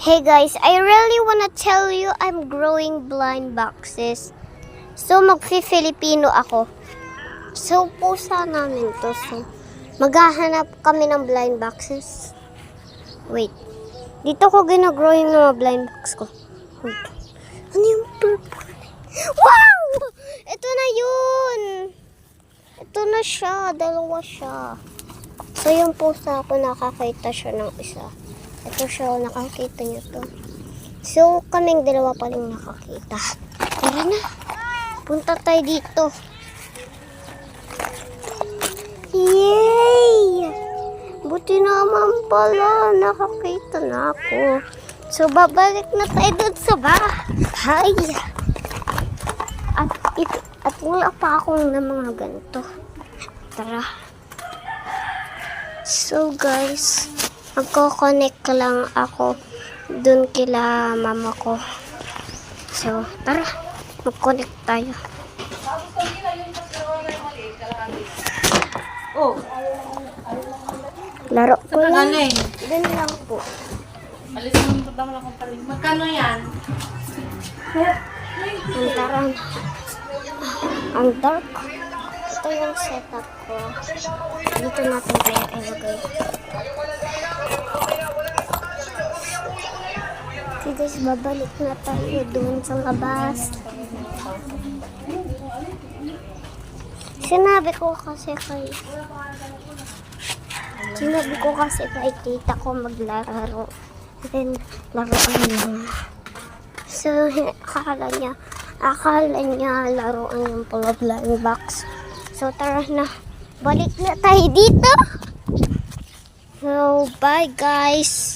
Hey guys, I really wanna tell you I'm growing blind boxes. So magfi-Filipino ako. So pusa namin to. So maghahanap kami ng blind boxes. Wait. Dito ko ginagrow yung mga blind box ko. Wait. Ano yung purple? Wow! Ito na yun! Ito na siya. Dalawa siya. So yung pusa ko nakakita siya ng isa. Ito siya, nakakita niyo to. So, kaming dalawa pa rin nakakita. Tara na. Punta tayo dito. Yay! Buti naman pala. Nakakita na ako. So, babalik na tayo dun sa bahay. At wala pa akong na mga ganito. Tara. So, guys, magko-connect lang ako dun kila mama ko. So, tara. Mag-connect tayo. Oh, Laro ko saan ka lang. galing? Dun lang po. Alis mo yung pagdama lang pa rin. Magkano yan? Ang taran. Ang dark. Ito yung setup ko. Dito natin kaya ilagay. Okay guys, babalik na tayo doon sa labas. Sinabi ko kasi kay tita ko maglaro. Then, laruan niya. So, akala niya laruan yung pula blind box. So, tara na. Balik na tayo dito. So, bye guys.